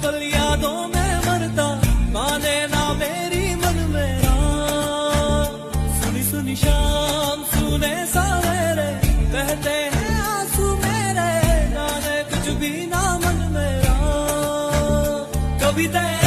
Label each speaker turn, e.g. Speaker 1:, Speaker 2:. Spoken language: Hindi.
Speaker 1: पल यादों में मरता, माने ना मेरी मन मेरा। सुनी सुनी शाम सुने सवेरे, कहते हैं आंसू मेरे, जाने कुछ भी ना मन मेरा। कभी तेरे